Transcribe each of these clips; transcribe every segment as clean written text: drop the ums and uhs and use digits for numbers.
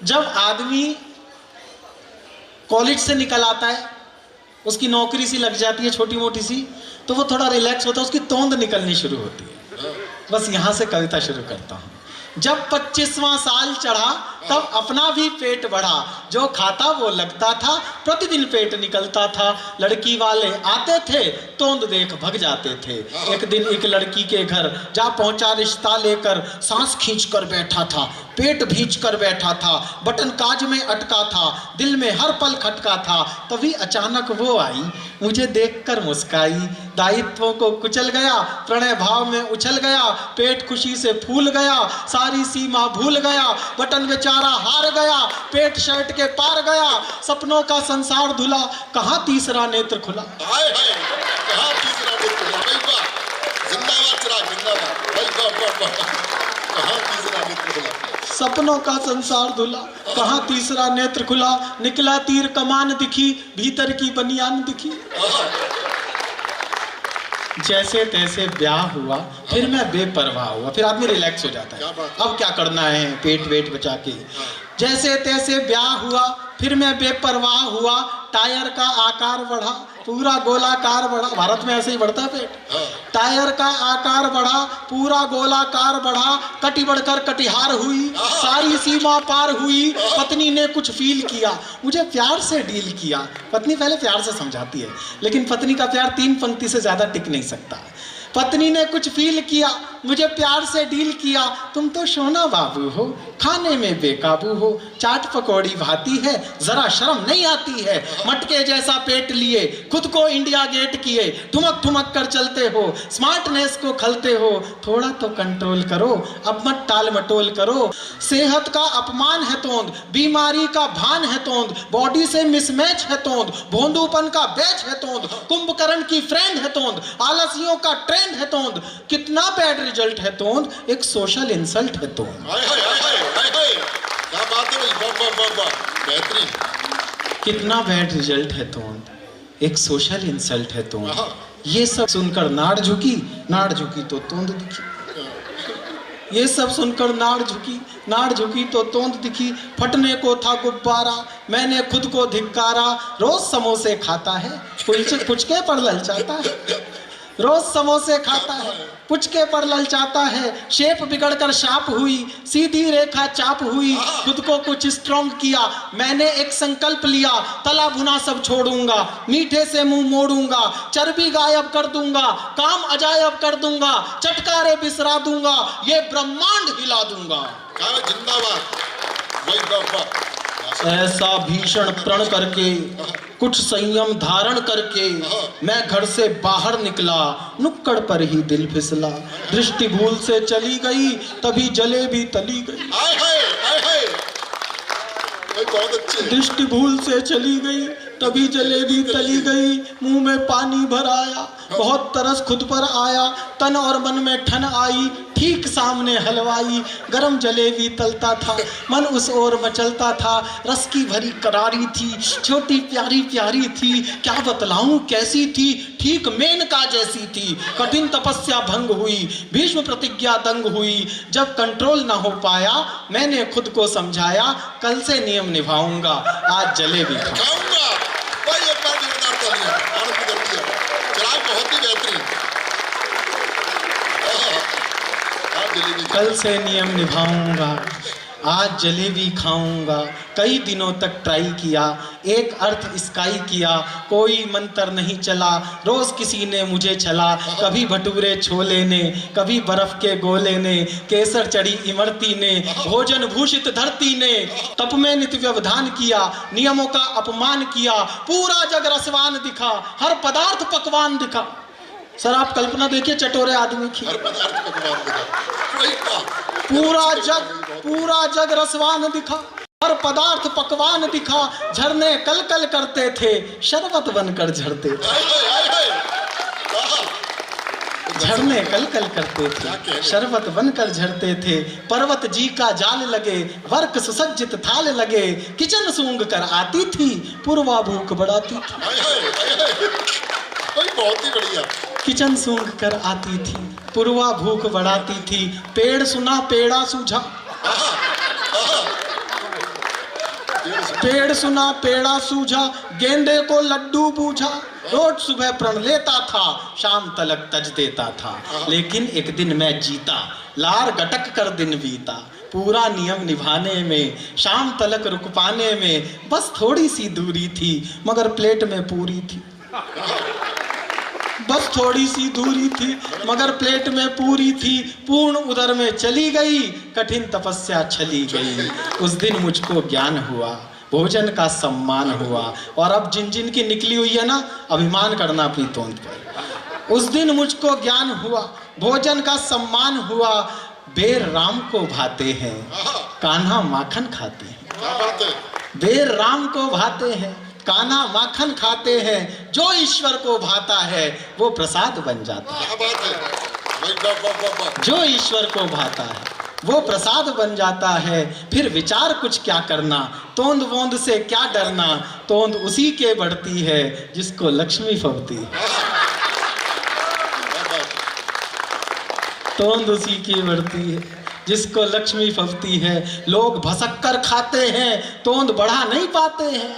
जब आदमी कॉलेज से निकल आता है, उसकी नौकरी सी लग जाती है छोटी मोटी सी, तो वो थोड़ा रिलैक्स होता है, उसकी तोंद निकलनी शुरू होती है। बस यहां से कविता शुरू करता हूं। जब 25वां साल चढ़ा तब अपना भी पेट बढ़ा, जो खाता वो लगता था, प्रतिदिन पेट निकलता था। लड़की वाले आते थे, तोंद देख भग जाते थे। एक दिन एक लड़की के घर जा पहुंचा रिश्ता लेकर, सांस खींच कर बैठा था, पेट भींच कर बैठा था, बटन काज में अटका था, दिल में हर पल खटका था। तभी अचानक वो आई, मुझे देखकर मुस्काई, दायित्वों को कुचल गया, प्रणय भाव में उछल गया, पेट खुशी से फूल गया, सारी सीमा भूल गया, बटन बेचारा हार गया, पेट शर्ट के पार गया, सपनों का संसार धुला, कहाँ तीसरा नेत्र खुला। हाय हाय, कहाँ तीसरा नेत्र खुला। भाई वाह, जिंदाबाद चिराग, जिंदाबाद भाई, वाह वाह वाह, कहाँ तीसरा नेत्र खुला। सपनों का संसार धुला, कहाँ तीसरा नेत्र खुला, निकला तीर कमान दिखी, भीतर की बनियान दिखी। जैसे तैसे ब्याह हुआ, फिर मैं बेपरवाह हुआ। फिर आदमी रिलैक्स हो जाता है, अब क्या करना है, पेट वेट बचा के। जैसे तैसे ब्याह हुआ, फिर मैं बेपरवाह हुआ, टायर का आकार बढ़ा, पूरा गोलाकार बढ़ा। भारत में ऐसे ही बढ़ता है पेट। टायर का आकार बढ़ा, पूरा गोलाकार बढ़ा, कटी बढ़कर कटिहार हुई, सारी सीमा पार हुई। पत्नी ने कुछ फील किया, मुझे प्यार से डील किया। पत्नी पहले प्यार से समझाती है, लेकिन पत्नी का प्यार 3 पंक्ति से ज्यादा टिक नहीं सकता। पत्नी ने कुछ फील किया, मुझे प्यार से डील किया, तुम तो सोना बाबू हो, खाने में बेकाबू हो, चाट पकौड़ी भाती है, जरा शर्म नहीं आती है, मटके जैसा पेट लिए, खुद को इंडिया गेट किए, ठुमक ठुमक कर चलते हो, स्मार्टनेस को खलते हो, थोड़ा तो कंट्रोल करो, अब मत टाल मटोल करो। सेहत का अपमान है तोंद, बीमारी का भान है तोंद, बॉडी से मिसमैच है तोंद, भोंदूपन का बैच है तोंद, कुंभकर्ण की फ्रेंड है तोंद, आलसियों का ट्रेंड है तोंद, कितना बैड रिजल्ट है तोंद, एक सोशल इंसल्ट है तोंद। हाय हाय हाय हाय हाय, क्या बात है भाई, वाह वाह वाह वाह, बेहतरीन। कितना बैड रिजल्ट है तोंद, एक सोशल इंसल्ट है तोंद। ये सब सुनकर नाड़ झुकी तो तोंद दिखी। ये सब सुनकर नाड़ झुकी तो तोंद दिखी। फटने को था गुब्बारा, मैंने खुद को धिक्कारा, रोज समोसे खाता है, पुचके पर ललचाता है, रोज समोसे खाता है, पुचके पर ललचाता है, शेप बिगड़कर शाप हुई, सीधी रेखा चाप हुई, खुद को कुछ स्ट्रॉन्ग किया, मैंने एक संकल्प लिया, तला भुना सब छोड़ूंगा, मीठे से मुंह मोड़ूंगा, चर्बी गायब कर दूंगा, काम अजायब कर दूंगा, चटकारे बिसरा दूंगा, ये ब्रह्मांड हिला दूंगा। जिंदाबाद भाई, वाह वाह। ऐसा भीषण प्रण करके, कुछ संयम धारण करके, मैं घर से बाहर निकला, नुक्कड़ पर ही दिल फिसला, दृष्टि भूल से चली गई, तभी जलेबी तली गई। हाय हाय हाय हाय, बहुत अच्छे। दृष्टि भूल से चली गई, तभी जलेबी तली गई, मुंह में पानी भर आया, बहुत तरस खुद पर आया, तन और मन में ठन आई, ठीक सामने हलवाई, गरम जलेबी तलता था, मन उस ओर मचलता था, रस की भरी करारी थी, छोटी प्यारी प्यारी थी, क्या बतलाऊं कैसी थी, ठीक मेनका जैसी थी। कठिन तपस्या भंग हुई, भीष्म प्रतिज्ञा दंग हुई, जब कंट्रोल ना हो पाया, मैंने खुद को समझाया, कल से नियम निभाऊंगा, आज जलेबी खाऊंगा। भाई एक बार जोरदार तालियां, आनंद करती है चिराग, बहुत ही बेहतरीन। कल से नियम निभाऊंगा, आज जलेबी खाऊंगा। कई दिनों तक ट्राई किया, एक अर्थ स्काई किया, कोई मंत्र नहीं चला, रोज किसी ने मुझे छला, कभी भटूरे छोले ने, कभी बर्फ के गोले ने, केसर चढ़ी इमरती ने, भोजन भूषित धरती ने, तप में नित्य व्यवधान किया, नियमों का अपमान किया, पूरा जग रसवान दिखा, हर पदार्थ पकवान दिखा। सर आप कल्पना देखिए, चटोरे आदमी की, पूरा जग रसवान दिखा, हर पदार्थ पकवान दिखा, झरने कल कल करते थे, शरबत बनकर झरते थे, झरने कल कल करते थे, शरबत बनकर झरते थे, पर्वत जी का जाल लगे, वर्क सुसज्जित थाल लगे, किचन सूंघ कर आती थी, पूर्वा भूख बढ़ाती थी। बहुत ही बढ़िया। किचन सूंघ कर आती थी, पूर्वा भूख बढ़ाती थी, पेड़ सुना पेड़ा सूझा, पेड़ सुना पेड़ा सूझा, गेंदे को लड्डू बूझा। रोज सुबह प्रण लेता था, शाम तलक तज देता था। लेकिन एक दिन मैं जीता, लार गटक कर दिन बीता। पूरा नियम निभाने में, शाम तलक रुक पाने में बस थोड़ी सी दूरी थी, मगर प्लेट में पूरी थी। बस थोड़ी सी दूरी थी, मगर प्लेट में पूरी थी। पूर्ण उदर में चली गई, कठिन तपस्या चली गई। उस दिन मुझको ज्ञान हुआ, भोजन का सम्मान हुआ। और अब जिन जिन की निकली हुई है ना, अभिमान करना अपनी तोंद पर। उस दिन मुझको ज्ञान हुआ, भोजन का सम्मान हुआ। बेर राम को भाते हैं, कान्हा माखन खाते हैं। बेर राम को भाते हैं, कान्हा माखन खाते हैं। जो ईश्वर को भाता है वो प्रसाद बन जाता है। जो ईश्वर को भाता है वो प्रसाद बन जाता है। फिर विचार कुछ क्या करना, तोंद वोंद से क्या डरना। तोंद उसी के बढ़ती है जिसको लक्ष्मी फबती है। तोंद उसी की बढ़ती है जिसको लक्ष्मी फबती है। लोग भसक कर खाते हैं, तोंद बढ़ा नहीं पाते हैं।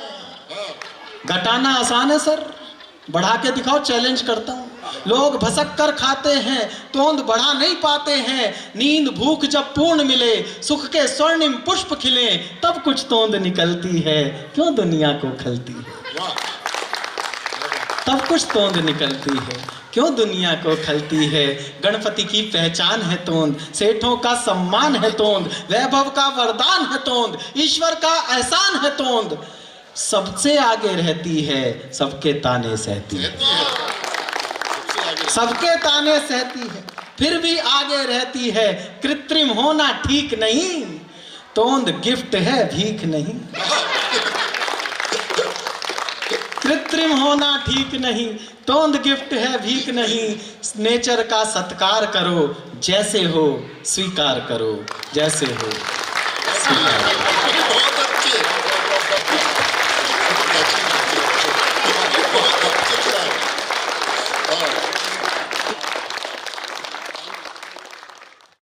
घटाना आसान है सर, बढ़ा के दिखाओ, चैलेंज करता हूँ। लोग भसक कर खाते हैं, तोंद बढ़ा नहीं पाते हैं। नींद भूख जब पूर्ण मिले, सुख के स्वर्णिम पुष्प खिले, तब कुछ तोंद निकलती है, क्यों दुनिया को खलती है। तब कुछ तोंद निकलती है, क्यों दुनिया को खलती है। गणपति की पहचान है तोंद, सेठों का सम्मान है तोंद, वैभव का वरदान है तोंद, ईश्वर का एहसान है तोंद। सबसे आगे रहती है, सबके ताने सहती है। सबके ताने सहती है, फिर भी आगे रहती है। कृत्रिम होना ठीक नहीं, तोंद गिफ्ट है भीख नहीं। कृत्रिम होना ठीक नहीं, तोंद गिफ्ट है भीख नहीं। नेचर का सत्कार करो, जैसे हो स्वीकार करो, जैसे हो स्वीकार करो।